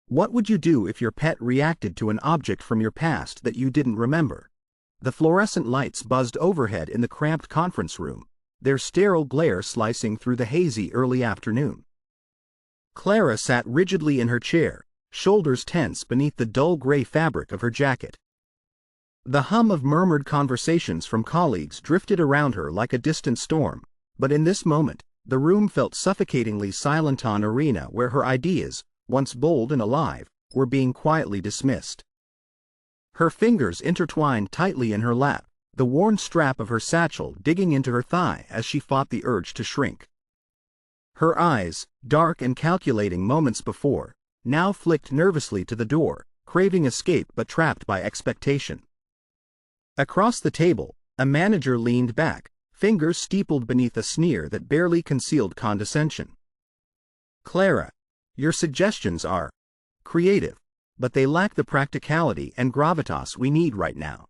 What would you do if your pet reacted to an object from your past that you didn't remember? The fluorescent lights buzzed overhead in the cramped conference room, their sterile glare slicing through the hazy early afternoon. Clara sat rigidly in her chair, shoulders tense beneath the dull gray fabric of her jacket. The hum of murmured conversations from colleagues drifted around her like a distant storm, but in this moment, the room felt suffocatingly silent, an arena where her ideas, once bold and alive, were being quietly dismissed. Her fingers intertwined tightly in her lap, the worn strap of her satchel digging into her thigh as she fought the urge to shrink. Her eyes, dark and calculating moments before, now flicked nervously to the door, craving escape but trapped by expectation. Across the table, a manager leaned back, fingers steepled beneath a sneer that barely concealed condescension. "Clara, your suggestions are creative, but they lack the practicality and gravitas we need right now.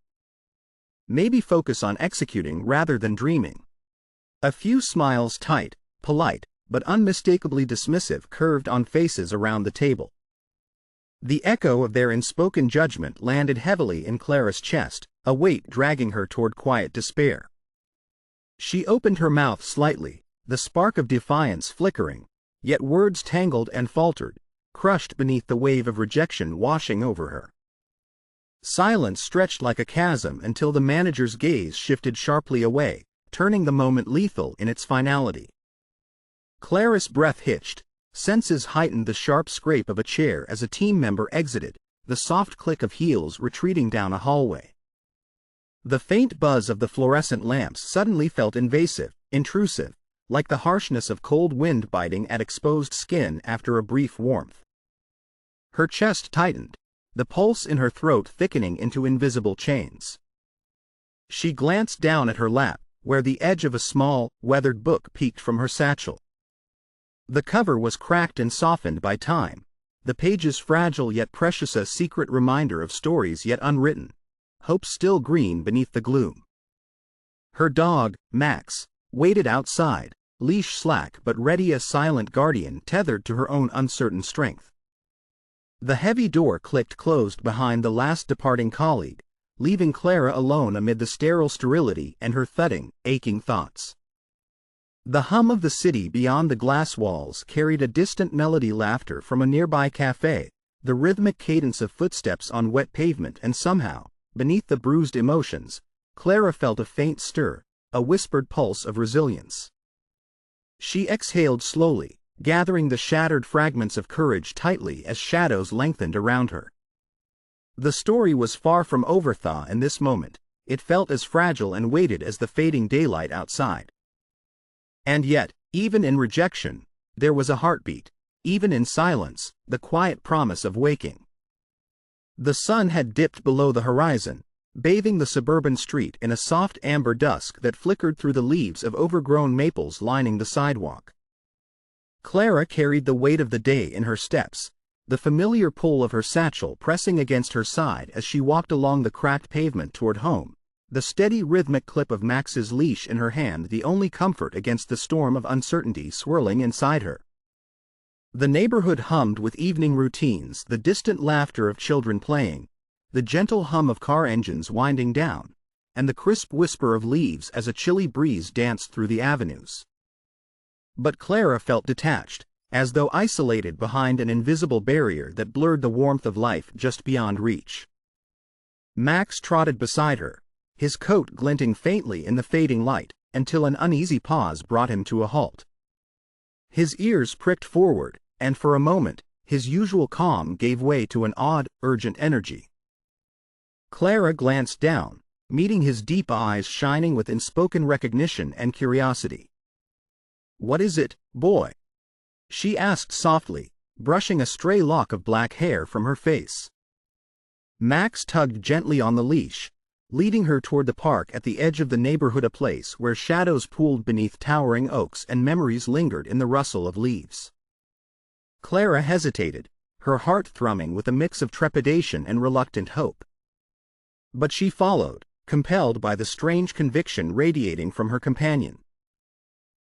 Maybe focus on executing rather than dreaming." A few smiles, tight, polite, but unmistakably dismissive, curved on faces around the table. The echo of their unspoken judgment landed heavily in Clara's chest, a weight dragging her toward quiet despair. She opened her mouth slightly, the spark of defiance flickering, yet words tangled and faltered, crushed beneath the wave of rejection washing over her. Silence stretched like a chasm until the manager's gaze shifted sharply away, turning the moment lethal in its finality. Clara's breath hitched, senses heightened, the sharp scrape of a chair as a team member exited, the soft click of heels retreating down a hallway. The faint buzz of the fluorescent lamps suddenly felt invasive, intrusive, like the harshness of cold wind biting at exposed skin after a brief warmth. Her chest tightened, the pulse in her throat thickening into invisible chains. She glanced down at her lap, where the edge of a small, weathered book peeked from her satchel. The cover was cracked and softened by time, the pages fragile yet precious, a secret reminder of stories yet unwritten, hope still green beneath the gloom. Her dog, Max, waited outside, leash slack but ready, a silent guardian tethered to her own uncertain strength. The heavy door clicked closed behind the last departing colleague, leaving Clara alone amid the sterile sterility and her thudding, aching thoughts. The hum of the city beyond the glass walls carried a distant melody, laughter from a nearby cafe, the rhythmic cadence of footsteps on wet pavement, and somehow, beneath the bruised emotions, Clara felt a faint stir, a whispered pulse of resilience. She exhaled slowly, gathering the shattered fragments of courage tightly as shadows lengthened around her. The story was far from over, in this moment, it felt as fragile and weighted as the fading daylight outside. And yet, even in rejection, there was a heartbeat, even in silence, the quiet promise of waking. The sun had dipped below the horizon, bathing the suburban street in a soft amber dusk that flickered through the leaves of overgrown maples lining the sidewalk. Clara carried the weight of the day in her steps, the familiar pull of her satchel pressing against her side as she walked along the cracked pavement toward home, the steady rhythmic clip of Max's leash in her hand the only comfort against the storm of uncertainty swirling inside her. The neighborhood hummed with evening routines, the distant laughter of children playing, the gentle hum of car engines winding down, and the crisp whisper of leaves as a chilly breeze danced through the avenues. But Clara felt detached, as though isolated behind an invisible barrier that blurred the warmth of life just beyond reach. Max trotted beside her, his coat glinting faintly in the fading light, until an uneasy pause brought him to a halt. His ears pricked forward, and for a moment, his usual calm gave way to an odd, urgent energy. Clara glanced down, meeting his deep eyes shining with unspoken recognition and curiosity. "What is it, boy?" she asked softly, brushing a stray lock of black hair from her face. Max tugged gently on the leash, leading her toward the park at the edge of the neighborhood, a place where shadows pooled beneath towering oaks and memories lingered in the rustle of leaves. Clara hesitated, her heart thrumming with a mix of trepidation and reluctant hope. But she followed, compelled by the strange conviction radiating from her companion.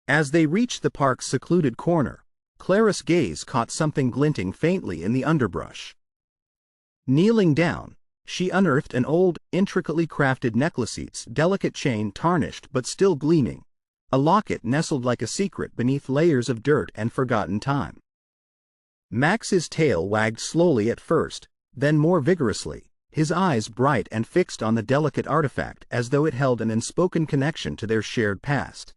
As they reached the park's secluded corner, Clara's gaze caught something glinting faintly in the underbrush. Kneeling down, she unearthed an old, intricately crafted necklace, its delicate chain tarnished but still gleaming, a locket nestled like a secret beneath layers of dirt and forgotten time. Max's tail wagged slowly at first, then more vigorously, his eyes bright and fixed on the delicate artifact as though it held an unspoken connection to their shared past.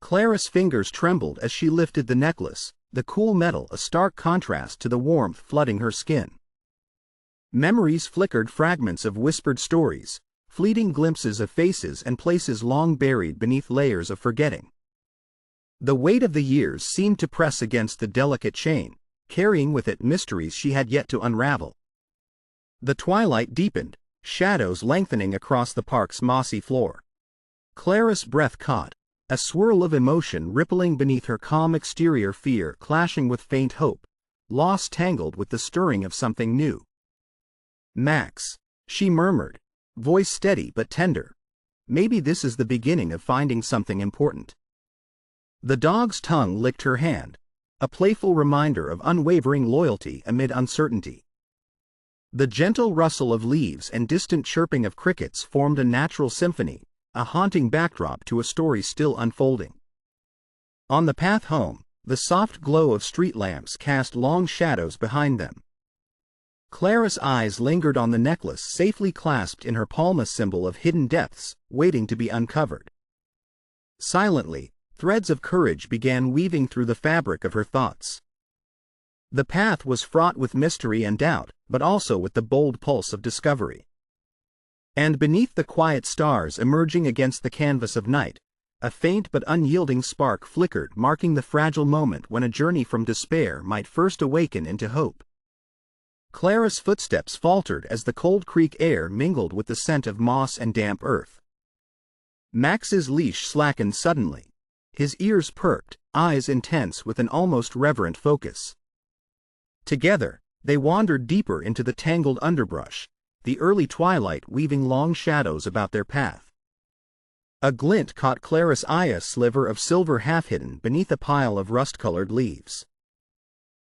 Clara's fingers trembled as she lifted the necklace, the cool metal a stark contrast to the warmth flooding her skin. Memories flickered, fragments of whispered stories, fleeting glimpses of faces and places long buried beneath layers of forgetting. The weight of the years seemed to press against the delicate chain, carrying with it mysteries she had yet to unravel. The twilight deepened, shadows lengthening across the park's mossy floor. Clara's breath caught, a swirl of emotion rippling beneath her calm exterior, fear clashing with faint hope, loss tangled with the stirring of something new. "Max," she murmured, voice steady but tender. "Maybe this is the beginning of finding something important." The dog's tongue licked her hand, a playful reminder of unwavering loyalty amid uncertainty. The gentle rustle of leaves and distant chirping of crickets formed a natural symphony, a haunting backdrop to a story still unfolding. On the path home, the soft glow of street lamps cast long shadows behind them. Clara's eyes lingered on the necklace safely clasped in her palm, a symbol of hidden depths, waiting to be uncovered. Silently, threads of courage began weaving through the fabric of her thoughts. The path was fraught with mystery and doubt, but also with the bold pulse of discovery. And beneath the quiet stars emerging against the canvas of night, a faint but unyielding spark flickered, marking the fragile moment when a journey from despair might first awaken into hope. Clara's footsteps faltered as the cold creek air mingled with the scent of moss and damp earth. Max's leash slackened suddenly. His ears perked, eyes intense with an almost reverent focus. Together, they wandered deeper into the tangled underbrush, the early twilight weaving long shadows about their path. A glint caught Clara's eye, a sliver of silver half-hidden beneath a pile of rust-colored leaves.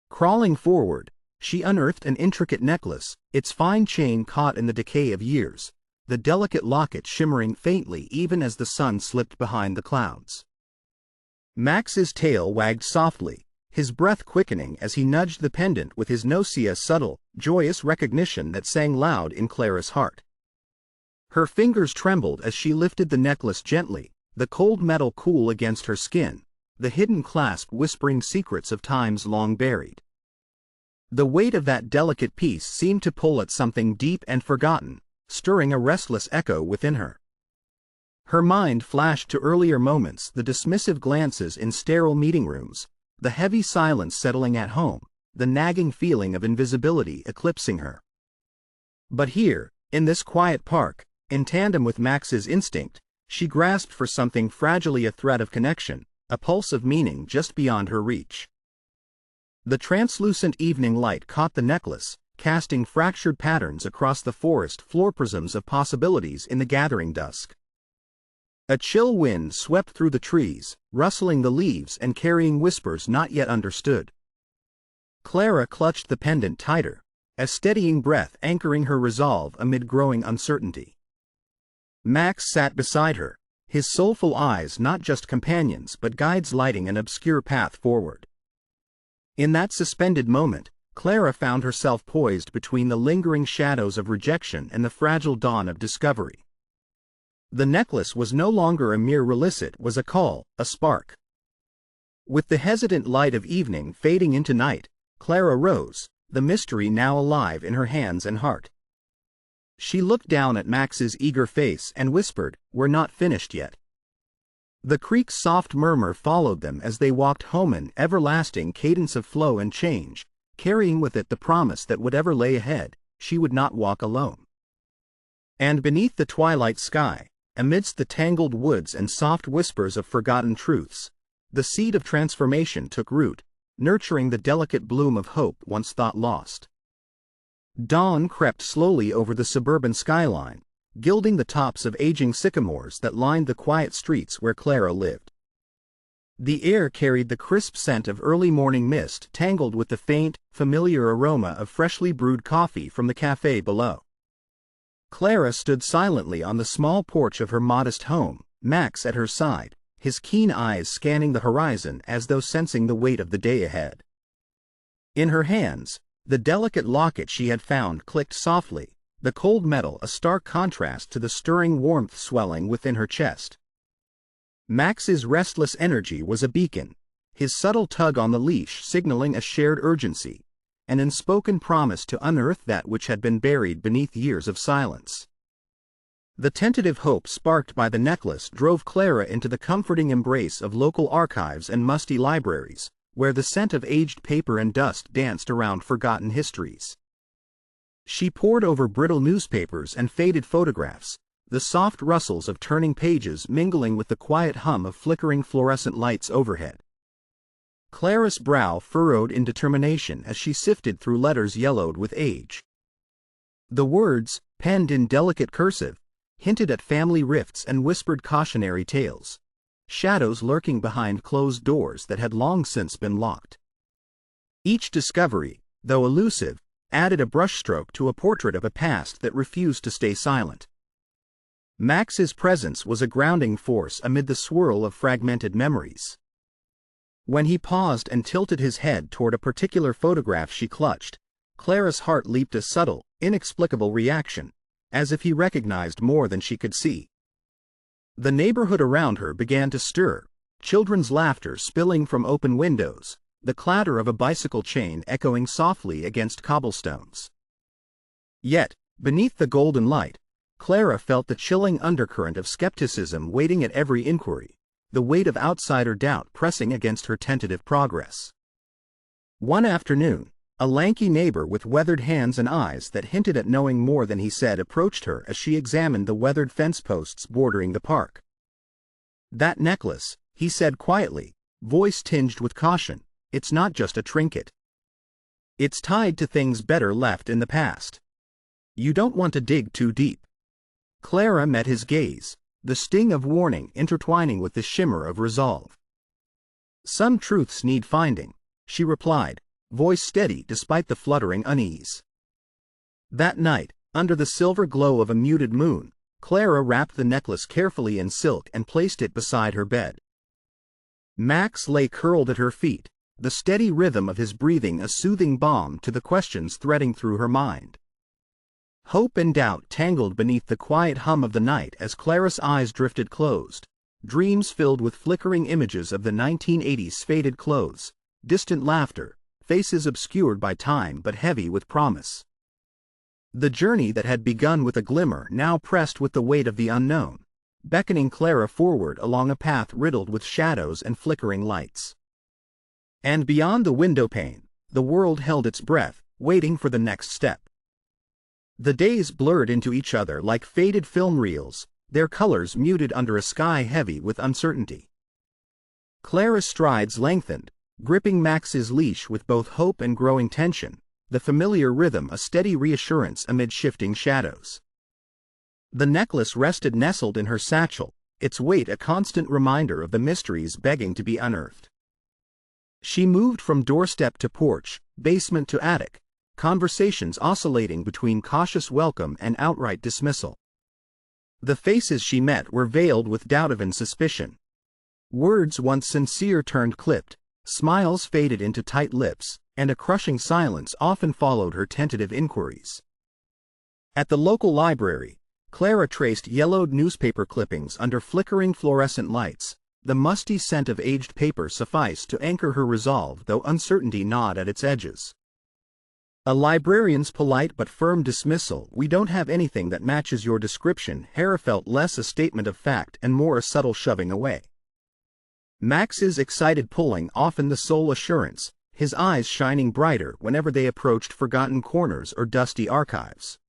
Crawling forward, she unearthed an intricate necklace, its fine chain caught in the decay of years, the delicate locket shimmering faintly even as the sun slipped behind the clouds. Max's tail wagged softly, his breath quickening as he nudged the pendant with his nose, a subtle, joyous recognition that sang loud in Clara's heart. Her fingers trembled as she lifted the necklace gently, the cold metal cool against her skin, the hidden clasp whispering secrets of times long buried. The weight of that delicate piece seemed to pull at something deep and forgotten, stirring a restless echo within her. Her mind flashed to earlier moments, the dismissive glances in sterile meeting rooms, the heavy silence settling at home, the nagging feeling of invisibility eclipsing her. But here, in this quiet park, in tandem with Max's instinct, she grasped for something fragilely, a thread of connection, a pulse of meaning just beyond her reach. The translucent evening light caught the necklace, casting fractured patterns across the forest floor, prisms of possibilities in the gathering dusk. A chill wind swept through the trees, rustling the leaves and carrying whispers not yet understood. Clara clutched the pendant tighter, a steadying breath anchoring her resolve amid growing uncertainty. Max sat beside her, his soulful eyes not just companions but guides lighting an obscure path forward. In that suspended moment, Clara found herself poised between the lingering shadows of rejection and the fragile dawn of discovery. The necklace was no longer a mere release, it was a call, a spark. With the hesitant light of evening fading into night, Clara rose, the mystery now alive in her hands and heart. She looked down at Max's eager face and whispered, "We're not finished yet." The creek's soft murmur followed them as they walked home, an everlasting cadence of flow and change, carrying with it the promise that whatever lay ahead, she would not walk alone. And beneath the twilight sky, amidst the tangled woods and soft whispers of forgotten truths, the seed of transformation took root, nurturing the delicate bloom of hope once thought lost. Dawn crept slowly over the suburban skyline, gilding the tops of aging sycamores that lined the quiet streets where Clara lived. The air carried the crisp scent of early morning mist tangled with the faint, familiar aroma of freshly brewed coffee from the cafe below. Clara stood silently on the small porch of her modest home, Max at her side, his keen eyes scanning the horizon as though sensing the weight of the day ahead. In her hands, the delicate locket she had found clicked softly, the cold metal a stark contrast to the stirring warmth swelling within her chest. Max's restless energy was a beacon, his subtle tug on the leash signaling a shared urgency, an unspoken promise to unearth that which had been buried beneath years of silence. The tentative hope sparked by the necklace drove Clara into the comforting embrace of local archives and musty libraries, where the scent of aged paper and dust danced around forgotten histories. She pored over brittle newspapers and faded photographs, the soft rustles of turning pages mingling with the quiet hum of flickering fluorescent lights overhead. Clara's brow furrowed in determination as she sifted through letters yellowed with age. The words, penned in delicate cursive, hinted at family rifts and whispered cautionary tales, shadows lurking behind closed doors that had long since been locked. Each discovery, though elusive, added a brushstroke to a portrait of a past that refused to stay silent. Max's presence was a grounding force amid the swirl of fragmented memories. When he paused and tilted his head toward a particular photograph she clutched, Clara's heart leaped a subtle, inexplicable reaction, as if he recognized more than she could see. The neighborhood around her began to stir, children's laughter spilling from open windows, the clatter of a bicycle chain echoing softly against cobblestones. Yet, beneath the golden light, Clara felt the chilling undercurrent of skepticism waiting at every inquiry, the weight of outsider doubt pressing against her tentative progress. One afternoon, a lanky neighbor with weathered hands and eyes that hinted at knowing more than he said approached her as she examined the weathered fence posts bordering the park. "That necklace," he said quietly, voice tinged with caution, "it's not just a trinket. It's tied to things better left in the past. You don't want to dig too deep." Clara met his gaze, the sting of warning intertwining with the shimmer of resolve. "Some truths need finding," she replied, voice steady despite the fluttering unease. That night, under the silver glow of a muted moon, Clara wrapped the necklace carefully in silk and placed it beside her bed. Max lay curled at her feet, the steady rhythm of his breathing a soothing balm to the questions threading through her mind. Hope and doubt tangled beneath the quiet hum of the night as Clara's eyes drifted closed, dreams filled with flickering images of the 1980s faded clothes, distant laughter, faces obscured by time but heavy with promise. The journey that had begun with a glimmer now pressed with the weight of the unknown, beckoning Clara forward along a path riddled with shadows and flickering lights. And beyond the windowpane, the world held its breath, waiting for the next step. The days blurred into each other like faded film reels, their colors muted under a sky heavy with uncertainty. Clara's strides lengthened, gripping Max's leash with both hope and growing tension, the familiar rhythm a steady reassurance amid shifting shadows. The necklace rested nestled in her satchel, its weight a constant reminder of the mysteries begging to be unearthed. She moved from doorstep to porch, basement to attic, conversations oscillating between cautious welcome and outright dismissal. The faces she met were veiled with doubt and suspicion. Words once sincere turned clipped, smiles faded into tight lips, and a crushing silence often followed her tentative inquiries. At the local library, Clara traced yellowed newspaper clippings under flickering fluorescent lights. The musty scent of aged paper sufficed to anchor her resolve, though uncertainty gnawed at its edges. A librarian's polite but firm dismissal, "We don't have anything that matches your description," Hera felt less a statement of fact and more a subtle shoving away. Max's excited pulling often the sole assurance, his eyes shining brighter whenever they approached forgotten corners or dusty archives.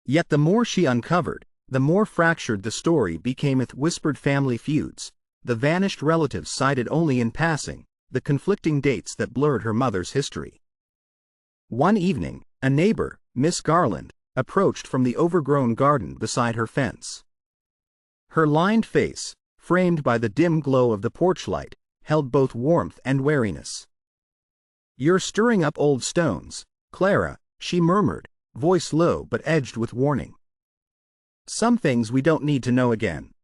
Yet the more she uncovered, the more fractured the story became with whispered family feuds, the vanished relatives cited only in passing, the conflicting dates that blurred her mother's history. One evening, a neighbor, Miss Garland, approached from the overgrown garden beside her fence. Her lined face, framed by the dim glow of the porch light, held both warmth and wariness. "You're stirring up old stones, Clara," she murmured, voice low but edged with warning. "Some things we don't need to know again."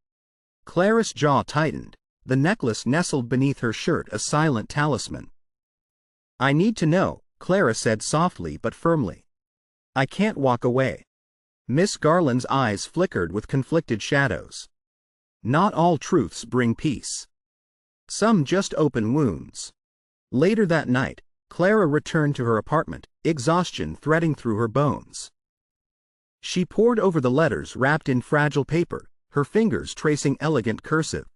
Clara's jaw tightened, the necklace nestled beneath her shirt a silent talisman. "I need to know," Clara said softly but firmly. "I can't walk away." Miss Garland's eyes flickered with conflicted shadows. "Not all truths bring peace. Some just open wounds." Later that night, Clara returned to her apartment, exhaustion threading through her bones. She pored over the letters wrapped in fragile paper, her fingers tracing elegant cursive.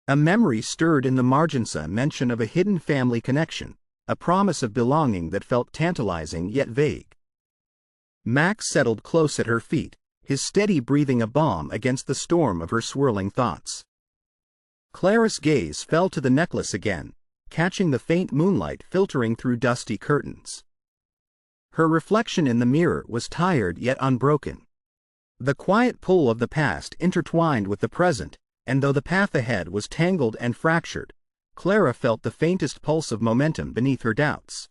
A memory stirred in the margins, a mention of a hidden family connection, a promise of belonging that felt tantalizing yet vague. Max settled close at her feet, his steady breathing a balm against the storm of her swirling thoughts. Clara's gaze fell to the necklace again, catching the faint moonlight filtering through dusty curtains. Her reflection in the mirror was tired yet unbroken. The quiet pull of the past intertwined with the present, and though the path ahead was tangled and fractured, Clara felt the faintest pulse of momentum beneath her doubts.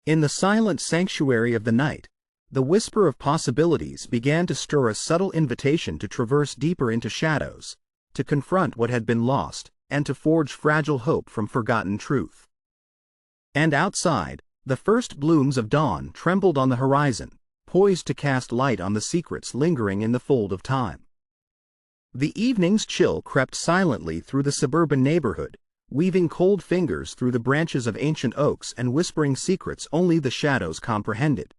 In the silent sanctuary of the night, the whisper of possibilities began to stir a subtle invitation to traverse deeper into shadows, to confront what had been lost, and to forge fragile hope from forgotten truth. And outside, the first blooms of dawn trembled on the horizon, poised to cast light on the secrets lingering in the fold of time. The evening's chill crept silently through the suburban neighborhood, weaving cold fingers through the branches of ancient oaks and whispering secrets only the shadows comprehended.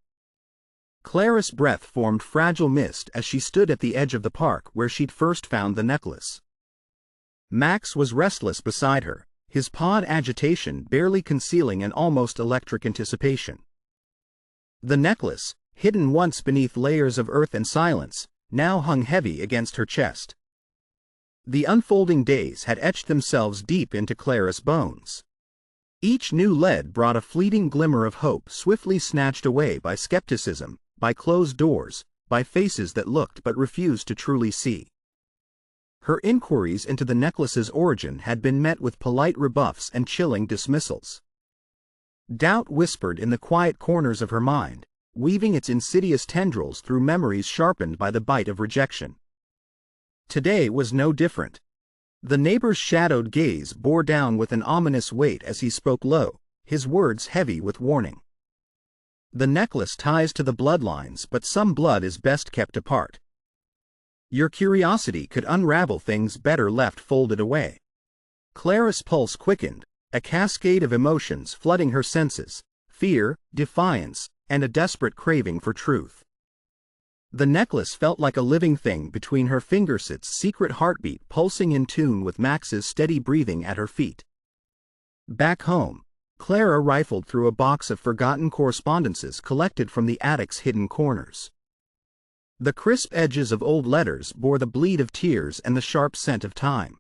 Clara's breath formed fragile mist as she stood at the edge of the park where she'd first found the necklace. Max was restless beside her, his pawed agitation barely concealing an almost electric anticipation. The necklace, hidden once beneath layers of earth and silence, now hung heavy against her chest. The unfolding days had etched themselves deep into Clara's bones. Each new lead brought a fleeting glimmer of hope swiftly snatched away by skepticism, by closed doors, by faces that looked but refused to truly see. Her inquiries into the necklace's origin had been met with polite rebuffs and chilling dismissals. Doubt whispered in the quiet corners of her mind, weaving its insidious tendrils through memories sharpened by the bite of rejection. Today was no different. The neighbor's shadowed gaze bore down with an ominous weight as he spoke low, his words heavy with warning. "The necklace ties to the bloodlines, but some blood is best kept apart. Your curiosity could unravel things better left folded away." Clara's pulse quickened, a cascade of emotions flooding her senses, fear, defiance, and a desperate craving for truth. The necklace felt like a living thing between her fingers, its secret heartbeat pulsing in tune with Max's steady breathing at her feet. Back home, Clara rifled through a box of forgotten correspondences collected from the attic's hidden corners. The crisp edges of old letters bore the bleed of tears and the sharp scent of time.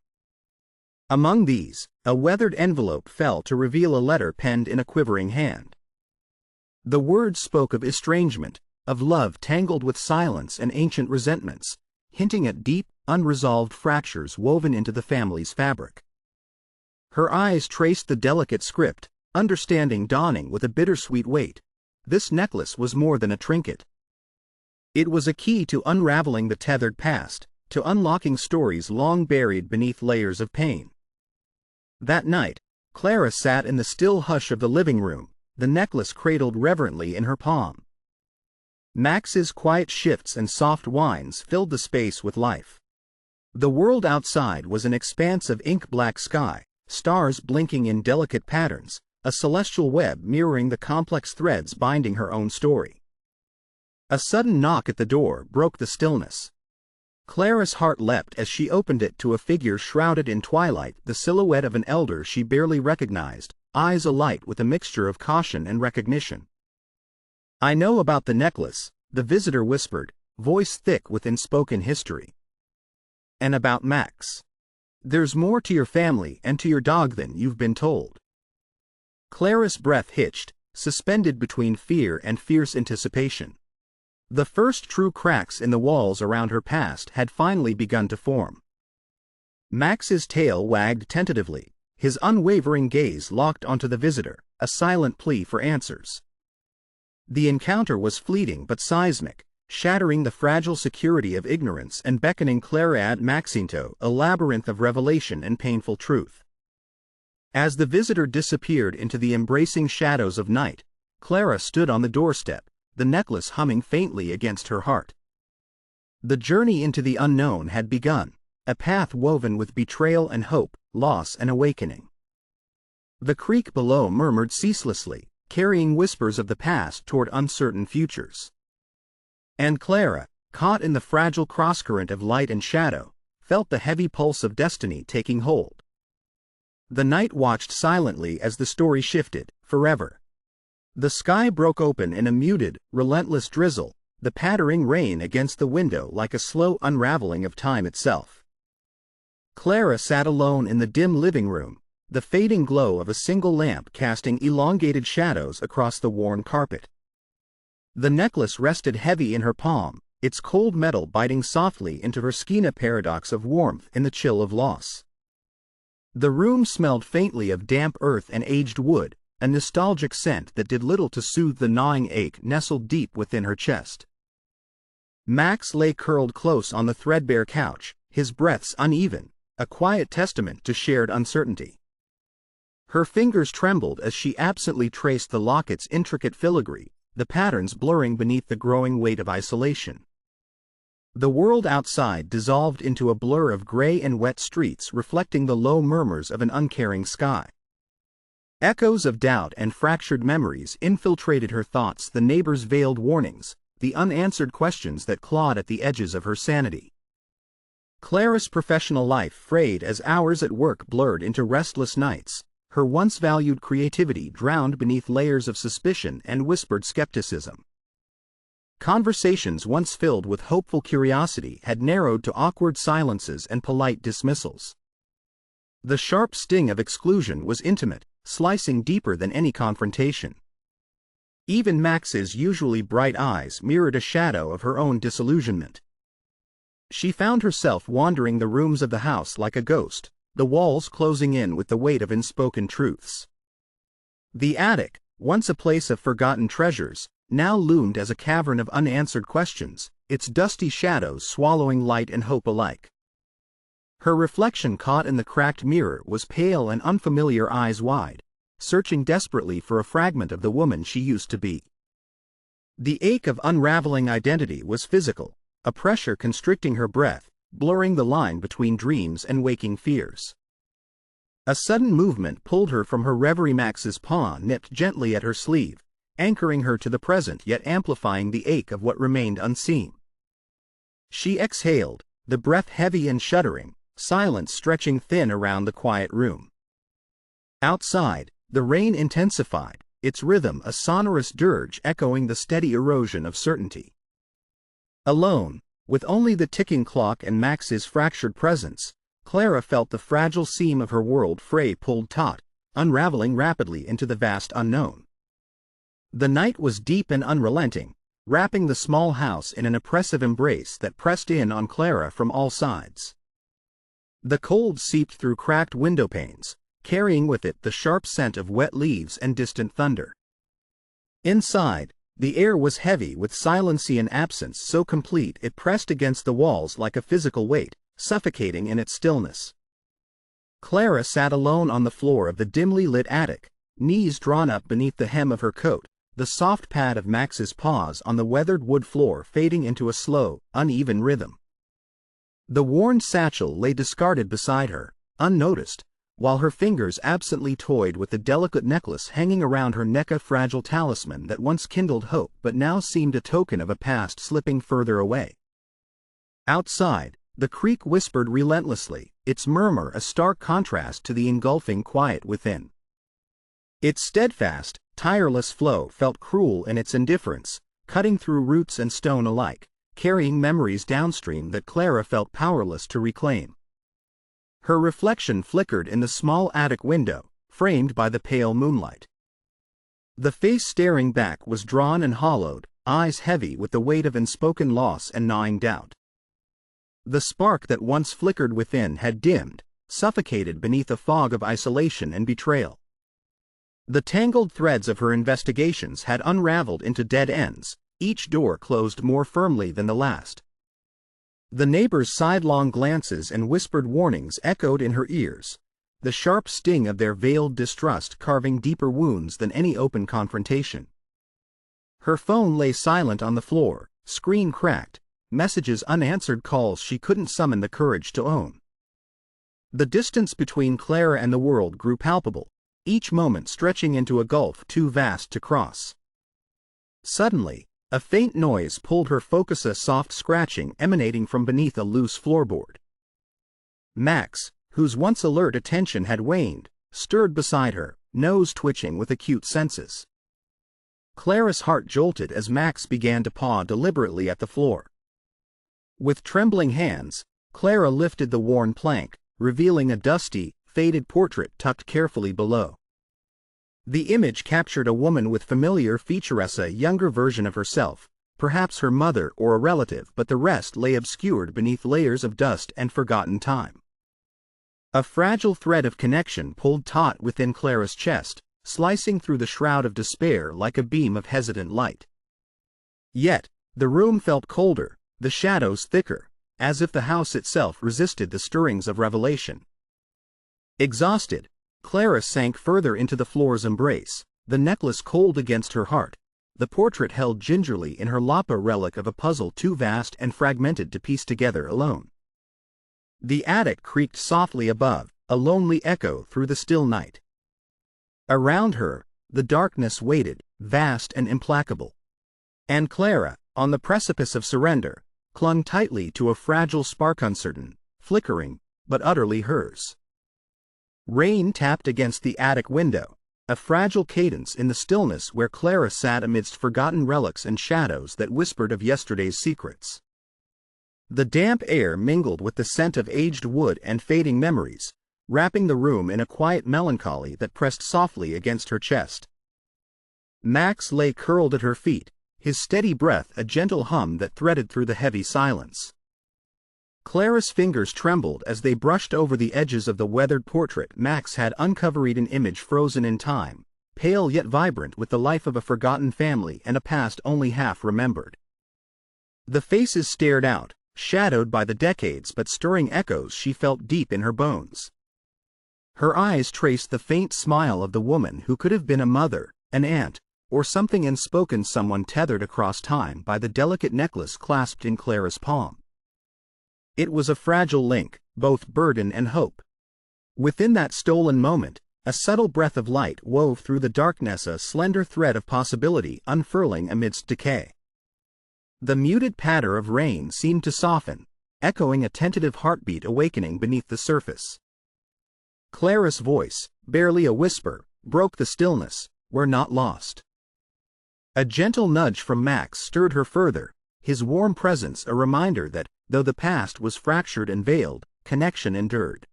Among these, a weathered envelope fell to reveal a letter penned in a quivering hand. The words spoke of estrangement, of love tangled with silence and ancient resentments, hinting at deep, unresolved fractures woven into the family's fabric. Her eyes traced the delicate script, understanding dawning with a bittersweet weight. This necklace was more than a trinket. It was a key to unraveling the tethered past, to unlocking stories long buried beneath layers of pain. That night, Clara sat in the still hush of the living room, the necklace cradled reverently in her palm. Max's quiet shifts and soft whines filled the space with life. The world outside was an expanse of ink-black sky, stars blinking in delicate patterns, a celestial web mirroring the complex threads binding her own story. A sudden knock at the door broke the stillness. Clara's heart leapt as she opened it to a figure shrouded in twilight, the silhouette of an elder she barely recognized, eyes alight with a mixture of caution and recognition. "I know about the necklace," the visitor whispered, voice thick with unspoken history. "And about Max. There's more to your family and to your dog than you've been told." Clara's breath hitched, suspended between fear and fierce anticipation. The first true cracks in the walls around her past had finally begun to form. Max's tail wagged tentatively, his unwavering gaze locked onto the visitor, a silent plea for answers. The encounter was fleeting but seismic, shattering the fragile security of ignorance and beckoning Clara ad Maxinto, a labyrinth of revelation and painful truth. As the visitor disappeared into the embracing shadows of night, Clara stood on the doorstep, the necklace humming faintly against her heart. The journey into the unknown had begun, a path woven with betrayal and hope, loss and awakening. The creek below murmured ceaselessly, carrying whispers of the past toward uncertain futures. And Clara, caught in the fragile crosscurrent of light and shadow, felt the heavy pulse of destiny taking hold. The night watched silently as the story shifted, forever. The sky broke open in a muted, relentless drizzle, the pattering rain against the window like a slow unraveling of time itself. Clara sat alone in the dim living room, the fading glow of a single lamp casting elongated shadows across the worn carpet. The necklace rested heavy in her palm, its cold metal biting softly into her skin, a paradox of warmth in the chill of loss. The room smelled faintly of damp earth and aged wood, a nostalgic scent that did little to soothe the gnawing ache nestled deep within her chest. Max lay curled close on the threadbare couch, his breaths uneven, a quiet testament to shared uncertainty. Her fingers trembled as she absently traced the locket's intricate filigree, the patterns blurring beneath the growing weight of isolation. The world outside dissolved into a blur of gray and wet streets reflecting the low murmurs of an uncaring sky. Echoes of doubt and fractured memories infiltrated her thoughts, the neighbors' veiled warnings, the unanswered questions that clawed at the edges of her sanity. Clara's professional life frayed as hours at work blurred into restless nights, her once valued creativity drowned beneath layers of suspicion and whispered skepticism. Conversations once filled with hopeful curiosity had narrowed to awkward silences and polite dismissals. The sharp sting of exclusion was intimate, slicing deeper than any confrontation. Even Max's usually bright eyes mirrored a shadow of her own disillusionment. She found herself wandering the rooms of the house like a ghost, the walls closing in with the weight of unspoken truths. The attic, once a place of forgotten treasures, now loomed as a cavern of unanswered questions, its dusty shadows swallowing light and hope alike. Her reflection caught in the cracked mirror was pale and unfamiliar, eyes wide, searching desperately for a fragment of the woman she used to be. The ache of unraveling identity was physical, a pressure constricting her breath, blurring the line between dreams and waking fears. A sudden movement pulled her from her reverie. Max's paw nipped gently at her sleeve, anchoring her to the present yet amplifying the ache of what remained unseen. She exhaled, the breath heavy and shuddering, silence stretching thin around the quiet room. Outside, the rain intensified, its rhythm a sonorous dirge echoing the steady erosion of certainty. Alone, with only the ticking clock and Max's fractured presence, Clara felt the fragile seam of her world fray pulled taut, unraveling rapidly into the vast unknown. The night was deep and unrelenting, wrapping the small house in an oppressive embrace that pressed in on Clara from all sides. The cold seeped through cracked window panes, carrying with it the sharp scent of wet leaves and distant thunder. Inside, the air was heavy with silencing absence so complete it pressed against the walls like a physical weight, suffocating in its stillness. Clara sat alone on the floor of the dimly lit attic, knees drawn up beneath the hem of her coat, the soft pad of Max's paws on the weathered wood floor fading into a slow, uneven rhythm. The worn satchel lay discarded beside her, unnoticed, while her fingers absently toyed with the delicate necklace hanging around her neck, a fragile talisman that once kindled hope but now seemed a token of a past slipping further away. Outside, the creek whispered relentlessly, its murmur a stark contrast to the engulfing quiet within. Its steadfast, tireless flow felt cruel in its indifference, cutting through roots and stone alike, carrying memories downstream that Clara felt powerless to reclaim. Her reflection flickered in the small attic window, framed by the pale moonlight. The face staring back was drawn and hollowed, eyes heavy with the weight of unspoken loss and gnawing doubt. The spark that once flickered within had dimmed, suffocated beneath a fog of isolation and betrayal. The tangled threads of her investigations had unraveled into dead ends, each door closed more firmly than the last. The neighbors' sidelong glances and whispered warnings echoed in her ears, the sharp sting of their veiled distrust carving deeper wounds than any open confrontation. Her phone lay silent on the floor, screen cracked, messages unanswered, calls she couldn't summon the courage to own. The distance between Clara and the world grew palpable, each moment stretching into a gulf too vast to cross. Suddenly, a faint noise pulled her focus, a soft scratching emanating from beneath a loose floorboard. Max, whose once alert attention had waned, stirred beside her, nose twitching with acute senses. Clara's heart jolted as Max began to paw deliberately at the floor. With trembling hands, Clara lifted the worn plank, revealing a dusty, faded portrait tucked carefully below. The image captured a woman with familiar features, a younger version of herself, perhaps her mother or a relative, but the rest lay obscured beneath layers of dust and forgotten time. A fragile thread of connection pulled taut within Clara's chest, slicing through the shroud of despair like a beam of hesitant light. Yet, the room felt colder, the shadows thicker, as if the house itself resisted the stirrings of revelation. Exhausted, Clara sank further into the floor's embrace, the necklace cold against her heart, the portrait held gingerly in her lap, a relic of a puzzle too vast and fragmented to piece together alone. The attic creaked softly above, a lonely echo through the still night. Around her, the darkness waited, vast and implacable. And Clara, on the precipice of surrender, clung tightly to a fragile spark, uncertain, flickering, but utterly hers. Rain tapped against the attic window, a fragile cadence in the stillness where Clara sat amidst forgotten relics and shadows that whispered of yesterday's secrets. The damp air mingled with the scent of aged wood and fading memories, wrapping the room in a quiet melancholy that pressed softly against her chest. Max lay curled at her feet, his steady breath a gentle hum that threaded through the heavy silence. Clara's fingers trembled as they brushed over the edges of the weathered portrait. Max had uncovered an image frozen in time, pale yet vibrant with the life of a forgotten family and a past only half remembered. The faces stared out, shadowed by the decades but stirring echoes she felt deep in her bones. Her eyes traced the faint smile of the woman who could have been a mother, an aunt, or something unspoken, someone tethered across time by the delicate necklace clasped in Clara's palm. It was a fragile link, both burden and hope. Within that stolen moment, a subtle breath of light wove through the darkness, a slender thread of possibility unfurling amidst decay. The muted patter of rain seemed to soften, echoing a tentative heartbeat awakening beneath the surface. Clara's voice, barely a whisper, broke the stillness. "We're not lost." A gentle nudge from Max stirred her further, his warm presence a reminder that, though the past was fractured and veiled, connection endured.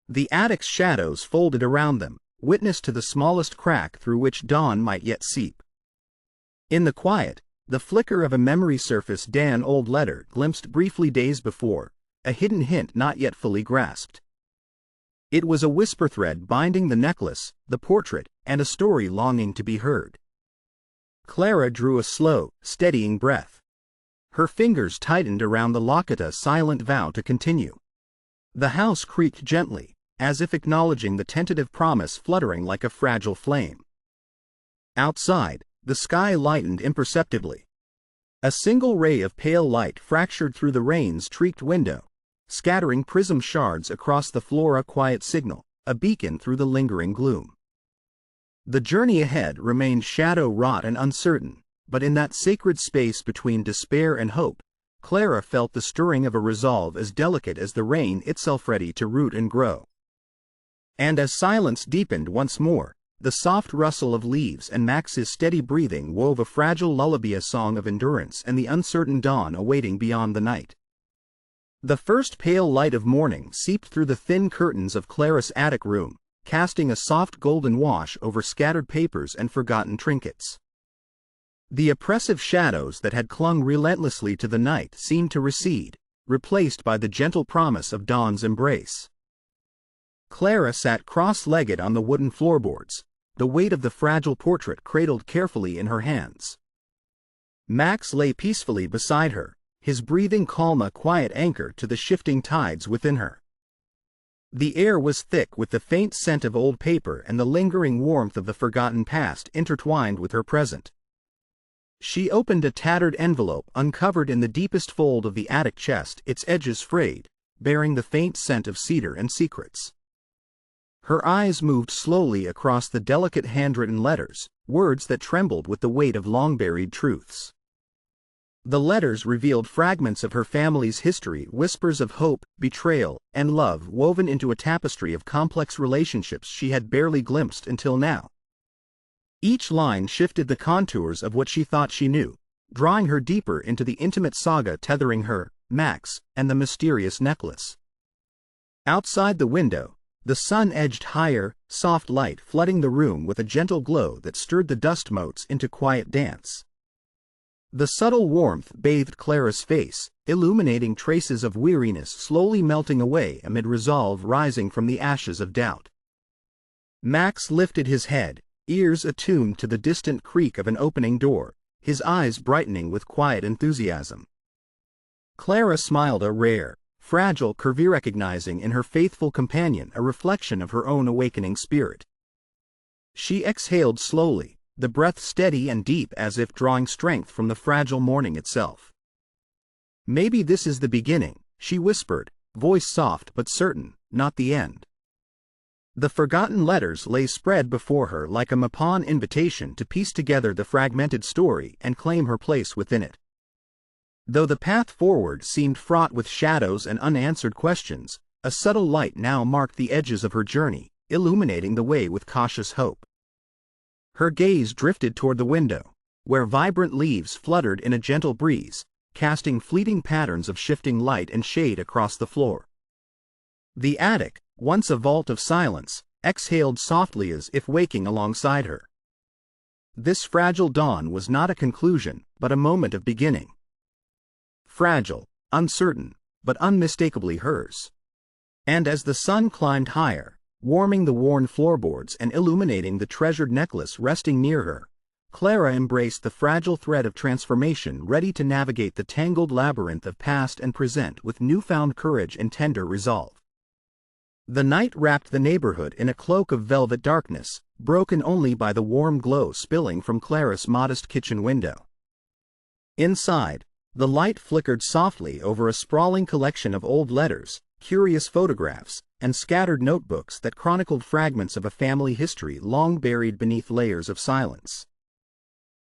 The attic's shadows folded around them, witness to the smallest crack through which dawn might yet seep. In the quiet, the flicker of a memory surfaced, an old letter glimpsed briefly days before, a hidden hint not yet fully grasped. It was a whisper thread binding the necklace, the portrait, and a story longing to be heard. Clara drew a slow, steadying breath. Her fingers tightened around the locket, a silent vow to continue. The house creaked gently, as if acknowledging the tentative promise fluttering like a fragile flame. Outside, the sky lightened imperceptibly. A single ray of pale light fractured through the rain's streaked window, scattering prism shards across the floor, a quiet signal, a beacon through the lingering gloom. The journey ahead remained shadow-wrought and uncertain, but in that sacred space between despair and hope, Clara felt the stirring of a resolve as delicate as the rain itself, ready to root and grow. And as silence deepened once more, the soft rustle of leaves and Max's steady breathing wove a fragile lullaby, a song of endurance and the uncertain dawn awaiting beyond the night. The first pale light of morning seeped through the thin curtains of Clara's attic room, casting a soft golden wash over scattered papers and forgotten trinkets. The oppressive shadows that had clung relentlessly to the night seemed to recede, replaced by the gentle promise of dawn's embrace. Clara sat cross-legged on the wooden floorboards, the weight of the fragile portrait cradled carefully in her hands. Max lay peacefully beside her, his breathing calm, a quiet anchor to the shifting tides within her. The air was thick with the faint scent of old paper and the lingering warmth of the forgotten past intertwined with her present. She opened a tattered envelope uncovered in the deepest fold of the attic chest, its edges frayed, bearing the faint scent of cedar and secrets. Her eyes moved slowly across the delicate handwritten letters, words that trembled with the weight of long-buried truths. The letters revealed fragments of her family's history, whispers of hope, betrayal, and love woven into a tapestry of complex relationships she had barely glimpsed until now. Each line shifted the contours of what she thought she knew, drawing her deeper into the intimate saga tethering her, Max, and the mysterious necklace. Outside the window, the sun edged higher, soft light flooding the room with a gentle glow that stirred the dust motes into quiet dance. The subtle warmth bathed Clara's face, illuminating traces of weariness slowly melting away amid resolve rising from the ashes of doubt. Max lifted his head, ears attuned to the distant creak of an opening door, his eyes brightening with quiet enthusiasm. Clara smiled, a rare, fragile curve, recognizing in her faithful companion a reflection of her own awakening spirit. She exhaled slowly, the breath steady and deep as if drawing strength from the fragile morning itself. "Maybe this is the beginning," she whispered, voice soft but certain, "not the end." The forgotten letters lay spread before her like a Mapan invitation to piece together the fragmented story and claim her place within it. Though the path forward seemed fraught with shadows and unanswered questions, a subtle light now marked the edges of her journey, illuminating the way with cautious hope. Her gaze drifted toward the window, where vibrant leaves fluttered in a gentle breeze, casting fleeting patterns of shifting light and shade across the floor. The attic, once a vault of silence, exhaled softly as if waking alongside her. This fragile dawn was not a conclusion, but a moment of beginning. Fragile, uncertain, but unmistakably hers. And as the sun climbed higher, warming the worn floorboards and illuminating the treasured necklace resting near her, Clara embraced the fragile thread of transformation, ready to navigate the tangled labyrinth of past and present with newfound courage and tender resolve. The night wrapped the neighborhood in a cloak of velvet darkness, broken only by the warm glow spilling from Clara's modest kitchen window. Inside, the light flickered softly over a sprawling collection of old letters, curious photographs, and scattered notebooks that chronicled fragments of a family history long buried beneath layers of silence.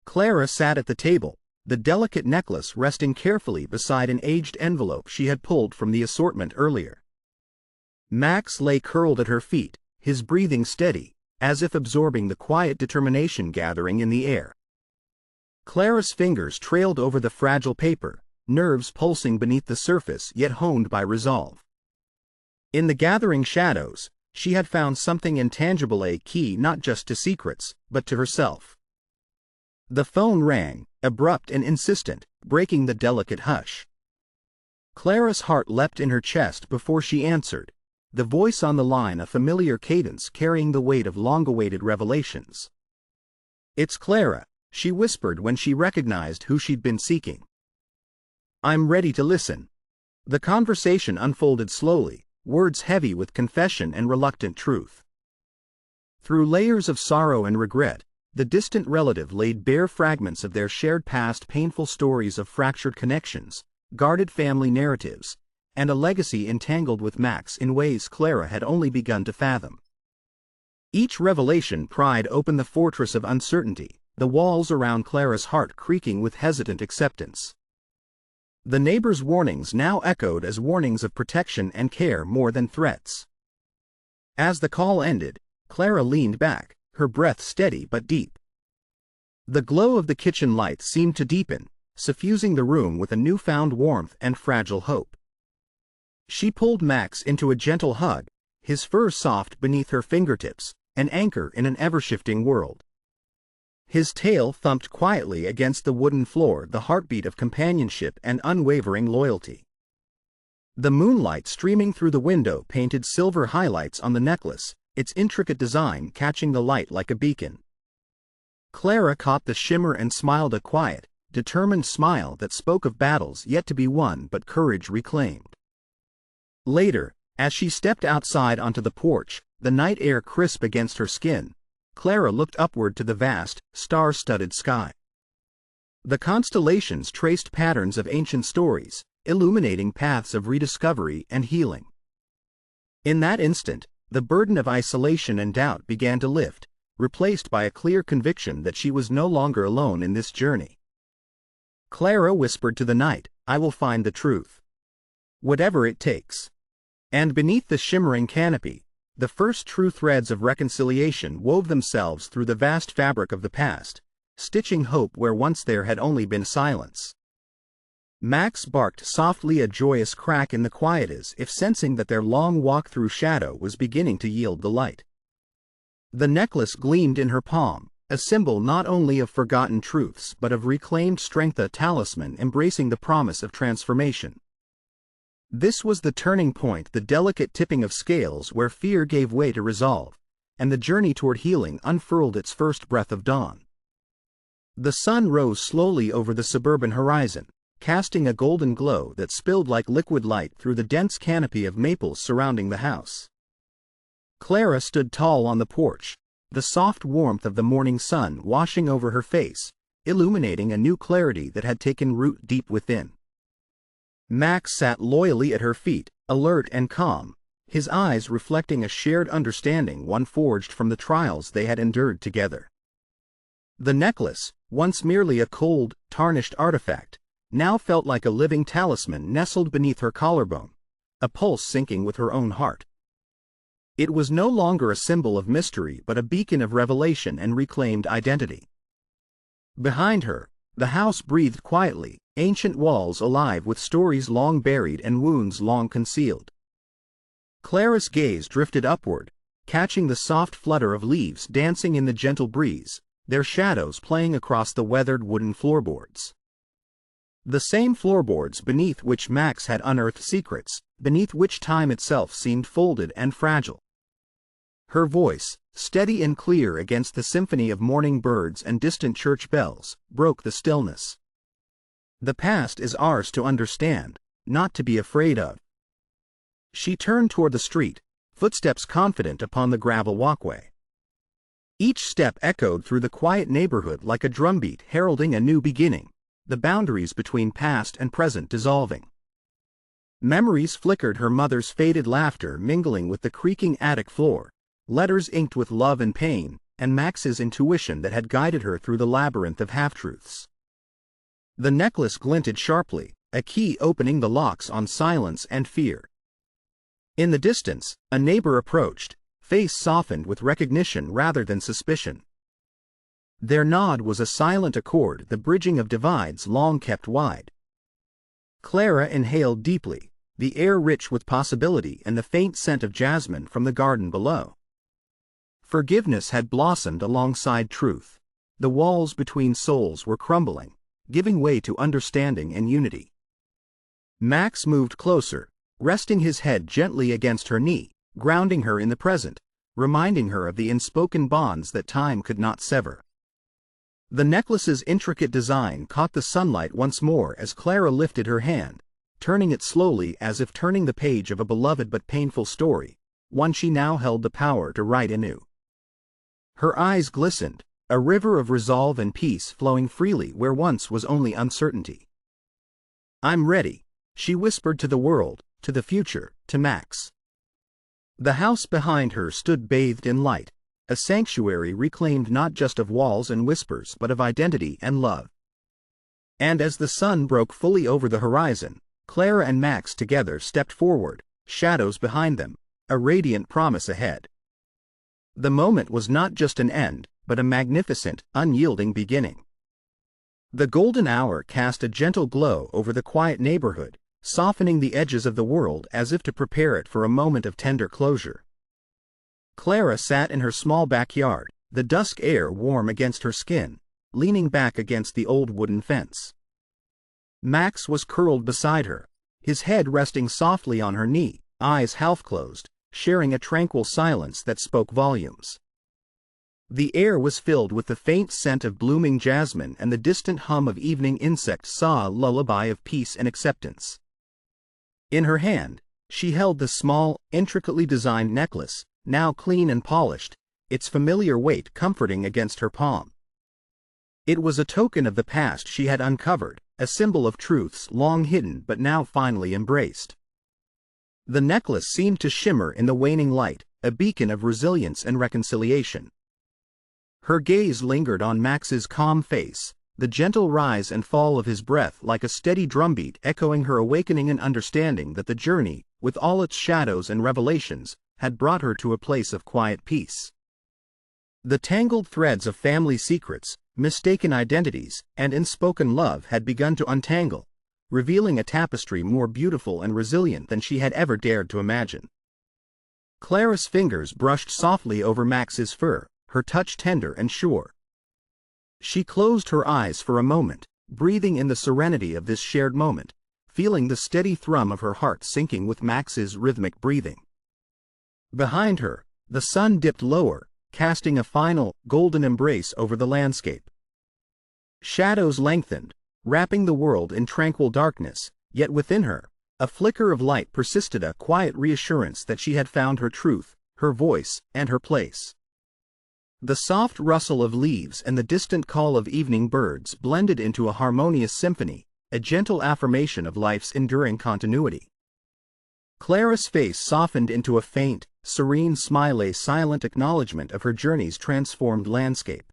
Clara sat at the table, the delicate necklace resting carefully beside an aged envelope she had pulled from the assortment earlier. Max lay curled at her feet, his breathing steady, as if absorbing the quiet determination gathering in the air. Clara's fingers trailed over the fragile paper, nerves pulsing beneath the surface yet honed by resolve. In the gathering shadows, she had found something intangible, a key not just to secrets, but to herself. The phone rang, abrupt and insistent, breaking the delicate hush. Clara's heart leapt in her chest before she answered, the voice on the line a familiar cadence carrying the weight of long-awaited revelations. "It's Clara," she whispered when she recognized who she'd been seeking. "I'm ready to listen." The conversation unfolded slowly, words heavy with confession and reluctant truth. Through layers of sorrow and regret, the distant relative laid bare fragments of their shared past, painful stories of fractured connections, guarded family narratives, and a legacy entangled with Max in ways Clara had only begun to fathom. Each revelation pried open the fortress of uncertainty, the walls around Clara's heart creaking with hesitant acceptance. The neighbor's warnings now echoed as warnings of protection and care more than threats. As the call ended, Clara leaned back, her breath steady but deep. The glow of the kitchen light seemed to deepen, suffusing the room with a newfound warmth and fragile hope. She pulled Max into a gentle hug, his fur soft beneath her fingertips, an anchor in an ever-shifting world. His tail thumped quietly against the wooden floor, the heartbeat of companionship and unwavering loyalty. The moonlight streaming through the window painted silver highlights on the necklace, its intricate design catching the light like a beacon. Clara caught the shimmer and smiled, a quiet, determined smile that spoke of battles yet to be won but courage reclaimed. Later, as she stepped outside onto the porch, the night air crisp against her skin, Clara looked upward to the vast, star-studded sky. The constellations traced patterns of ancient stories, illuminating paths of rediscovery and healing. In that instant, the burden of isolation and doubt began to lift, replaced by a clear conviction that she was no longer alone in this journey. Clara whispered to the night, "I will find the truth. Whatever it takes." And beneath the shimmering canopy, the first true threads of reconciliation wove themselves through the vast fabric of the past, stitching hope where once there had only been silence. Max barked softly, a joyous crack in the quiet, as if sensing that their long walk through shadow was beginning to yield the light. The necklace gleamed in her palm, a symbol not only of forgotten truths but of reclaimed strength, a talisman embracing the promise of transformation. This was the turning point, the delicate tipping of scales where fear gave way to resolve, and the journey toward healing unfurled its first breath of dawn. The sun rose slowly over the suburban horizon, casting a golden glow that spilled like liquid light through the dense canopy of maples surrounding the house. Clara stood tall on the porch, the soft warmth of the morning sun washing over her face, illuminating a new clarity that had taken root deep within. Max sat loyally at her feet, alert and calm, his eyes reflecting a shared understanding, one forged from the trials they had endured together. The necklace, once merely a cold, tarnished artifact, now felt like a living talisman nestled beneath her collarbone, a pulse syncing with her own heart. It was no longer a symbol of mystery but a beacon of revelation and reclaimed identity. Behind her, the house breathed quietly, ancient walls alive with stories long buried and wounds long concealed. Clara's gaze drifted upward, catching the soft flutter of leaves dancing in the gentle breeze, their shadows playing across the weathered wooden floorboards. The same floorboards beneath which Max had unearthed secrets, beneath which time itself seemed folded and fragile. Her voice, steady and clear against the symphony of morning birds and distant church bells, broke the stillness. The past is ours to understand, not to be afraid of. She turned toward the street, footsteps confident upon the gravel walkway. Each step echoed through the quiet neighborhood like a drumbeat heralding a new beginning, the boundaries between past and present dissolving. Memories flickered, her mother's faded laughter mingling with the creaking attic floor, letters inked with love and pain, and Max's intuition that had guided her through the labyrinth of half-truths. The necklace glinted sharply, a key opening the locks on silence and fear. In the distance, a neighbor approached, face softened with recognition rather than suspicion. Their nod was a silent accord, the bridging of divides long kept wide. Clara inhaled deeply, the air rich with possibility and the faint scent of jasmine from the garden below. Forgiveness had blossomed alongside truth. The walls between souls were crumbling, giving way to understanding and unity. Max moved closer, resting his head gently against her knee, grounding her in the present, reminding her of the unspoken bonds that time could not sever. The necklace's intricate design caught the sunlight once more as Clara lifted her hand, turning it slowly as if turning the page of a beloved but painful story, one she now held the power to write anew. Her eyes glistened, a river of resolve and peace flowing freely where once was only uncertainty. "I'm ready," she whispered to the world, to the future, to Max. The house behind her stood bathed in light, a sanctuary reclaimed not just of walls and whispers but of identity and love. And as the sun broke fully over the horizon, Clara and Max together stepped forward, shadows behind them, a radiant promise ahead. The moment was not just an end, but a magnificent, unyielding beginning. The golden hour cast a gentle glow over the quiet neighborhood, softening the edges of the world as if to prepare it for a moment of tender closure. Clara sat in her small backyard, the dusk air warm against her skin, leaning back against the old wooden fence. Max was curled beside her, his head resting softly on her knee, eyes half-closed, sharing a tranquil silence that spoke volumes. The air was filled with the faint scent of blooming jasmine, and the distant hum of evening insects saw a lullaby of peace and acceptance. In her hand, she held the small, intricately designed necklace, now clean and polished, its familiar weight comforting against her palm. It was a token of the past she had uncovered, a symbol of truths long hidden but now finally embraced. The necklace seemed to shimmer in the waning light, a beacon of resilience and reconciliation. Her gaze lingered on Max's calm face, the gentle rise and fall of his breath like a steady drumbeat echoing her awakening and understanding that the journey, with all its shadows and revelations, had brought her to a place of quiet peace. The tangled threads of family secrets, mistaken identities, and unspoken love had begun to untangle, revealing a tapestry more beautiful and resilient than she had ever dared to imagine. Clara's fingers brushed softly over Max's fur, her touch tender and sure. She closed her eyes for a moment, breathing in the serenity of this shared moment, feeling the steady thrum of her heart sinking with Max's rhythmic breathing. Behind her, the sun dipped lower, casting a final, golden embrace over the landscape. Shadows lengthened, wrapping the world in tranquil darkness, yet within her, a flicker of light persisted, a quiet reassurance that she had found her truth, her voice, and her place. The soft rustle of leaves and the distant call of evening birds blended into a harmonious symphony, a gentle affirmation of life's enduring continuity. Clara's face softened into a faint, serene smile, a silent acknowledgement of her journey's transformed landscape.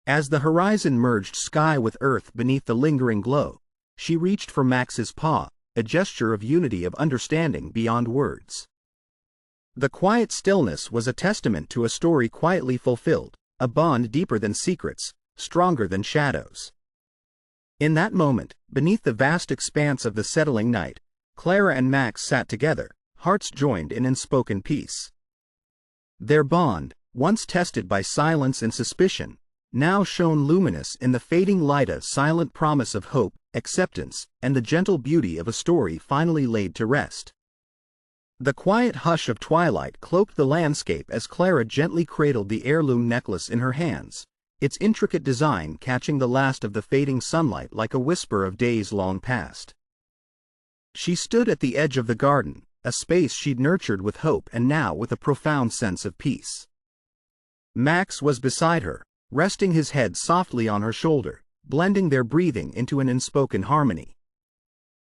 As the horizon merged sky with earth beneath the lingering glow, she reached for Max's paw, a gesture of unity, of understanding beyond words. The quiet stillness was a testament to a story quietly fulfilled, a bond deeper than secrets, stronger than shadows. In that moment, beneath the vast expanse of the settling night, Clara and Max sat together, hearts joined in unspoken peace. Their bond, once tested by silence and suspicion, now shone luminous in the fading light, a silent promise of hope, acceptance, and the gentle beauty of a story finally laid to rest. The quiet hush of twilight cloaked the landscape as Clara gently cradled the heirloom necklace in her hands, its intricate design catching the last of the fading sunlight like a whisper of days long past. She stood at the edge of the garden, a space she'd nurtured with hope and now with a profound sense of peace. Max was beside her, resting his head softly on her shoulder, blending their breathing into an unspoken harmony.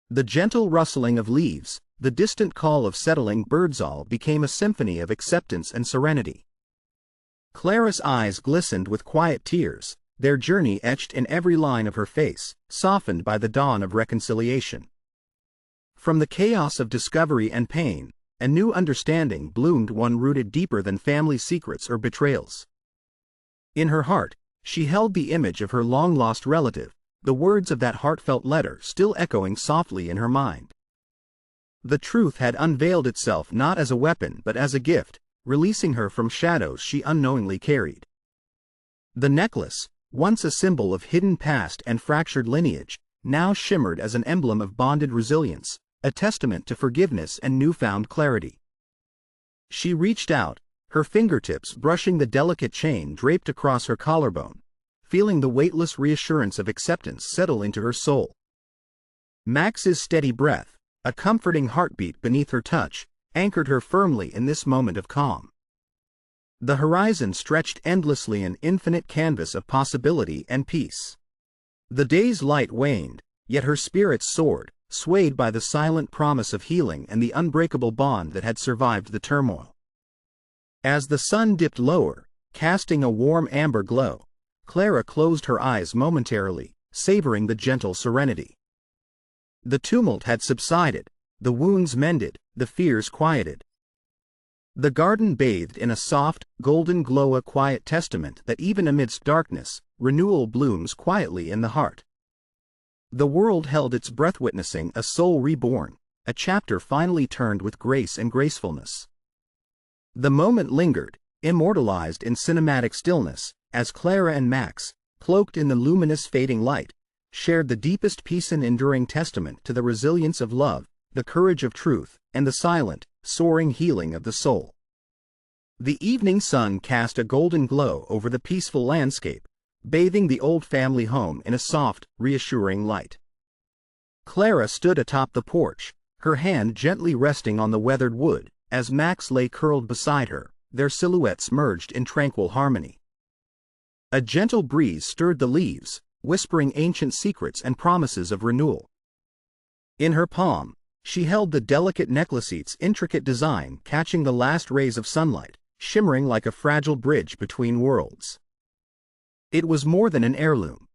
The gentle rustling of leaves, the distant call of settling birds, all became a symphony of acceptance and serenity. Clara's eyes glistened with quiet tears, their journey etched in every line of her face, softened by the dawn of reconciliation. From the chaos of discovery and pain, a new understanding bloomed, one rooted deeper than family secrets or betrayals. In her heart, she held the image of her long-lost relative, the words of that heartfelt letter still echoing softly in her mind. The truth had unveiled itself not as a weapon but as a gift, releasing her from shadows she unknowingly carried. The necklace, once a symbol of hidden past and fractured lineage, now shimmered as an emblem of bonded resilience, a testament to forgiveness and newfound clarity. She reached out, her fingertips brushing the delicate chain draped across her collarbone, feeling the weightless reassurance of acceptance settle into her soul. Max's steady breath, a comforting heartbeat beneath her touch, anchored her firmly in this moment of calm. The horizon stretched endlessly, an infinite canvas of possibility and peace. The day's light waned, yet her spirits soared, swayed by the silent promise of healing and the unbreakable bond that had survived the turmoil. As the sun dipped lower, casting a warm amber glow, Clara closed her eyes momentarily, savoring the gentle serenity. The tumult had subsided, the wounds mended, the fears quieted. The garden bathed in a soft, golden glow, a quiet testament that even amidst darkness, renewal blooms quietly in the heart. The world held its breath, witnessing a soul reborn, a chapter finally turned with grace and gracefulness. The moment lingered, immortalized in cinematic stillness, as Clara and Max, cloaked in the luminous fading light, shared the deepest peace and enduring testament to the resilience of love, the courage of truth, and the silent, soaring healing of the soul. The evening sun cast a golden glow over the peaceful landscape, bathing the old family home in a soft, reassuring light. Clara stood atop the porch, her hand gently resting on the weathered wood, as Max lay curled beside her, their silhouettes merged in tranquil harmony. A gentle breeze stirred the leaves, whispering ancient secrets and promises of renewal. In her palm, she held the delicate necklace's intricate design catching the last rays of sunlight, shimmering like a fragile bridge between worlds. It was more than an heirloom.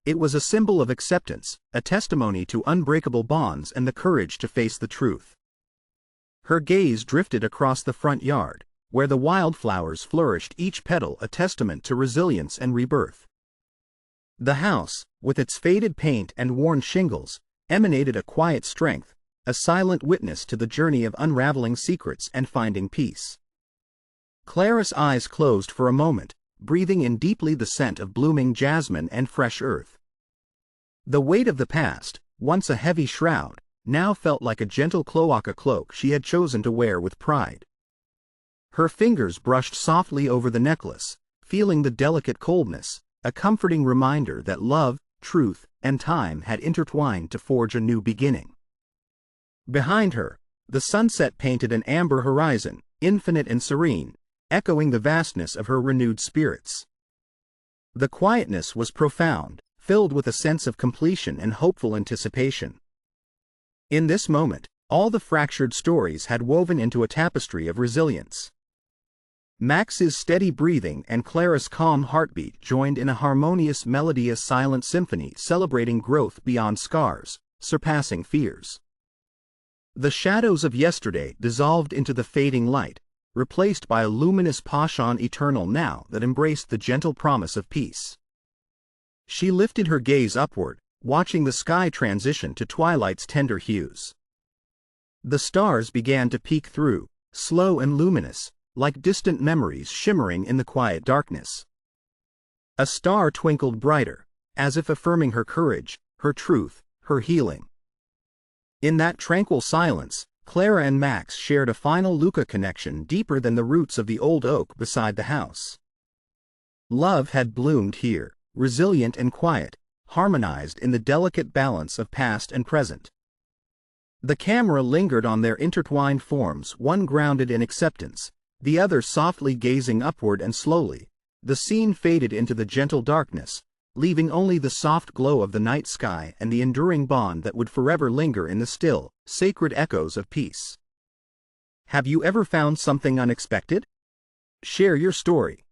It was a symbol of acceptance, a testimony to unbreakable bonds and the courage to face the truth. Her gaze drifted across the front yard, where the wildflowers flourished, each petal a testament to resilience and rebirth. The house, with its faded paint and worn shingles, emanated a quiet strength, a silent witness to the journey of unraveling secrets and finding peace. Clara's eyes closed for a moment, breathing in deeply the scent of blooming jasmine and fresh earth. The weight of the past, once a heavy shroud, now felt like a gentle cloaca cloak she had chosen to wear with pride. Her fingers brushed softly over the necklace, feeling the delicate coldness, a comforting reminder that love, truth, and time had intertwined to forge a new beginning. Behind her, the sunset painted an amber horizon, infinite and serene, echoing the vastness of her renewed spirits. The quietness was profound, filled with a sense of completion and hopeful anticipation. In this moment, all the fractured stories had woven into a tapestry of resilience. Max's steady breathing and Clara's calm heartbeat joined in a harmonious melody, a silent symphony celebrating growth beyond scars, surpassing fears. The shadows of yesterday dissolved into the fading light, replaced by a luminous passion eternal now that embraced the gentle promise of peace. She lifted her gaze upward, watching the sky transition to twilight's tender hues. The stars began to peek through, slow and luminous, like distant memories shimmering in the quiet darkness. A star twinkled brighter, as if affirming her courage, her truth, her healing. In that tranquil silence, Clara and Max shared a final Luca connection deeper than the roots of the old oak beside the house. Love had bloomed here, resilient and quiet, harmonized in the delicate balance of past and present. The camera lingered on their intertwined forms, one grounded in acceptance, the other softly gazing upward, and slowly, the scene faded into the gentle darkness, leaving only the soft glow of the night sky and the enduring bond that would forever linger in the still, sacred echoes of peace. Have you ever found something unexpected? Share your story.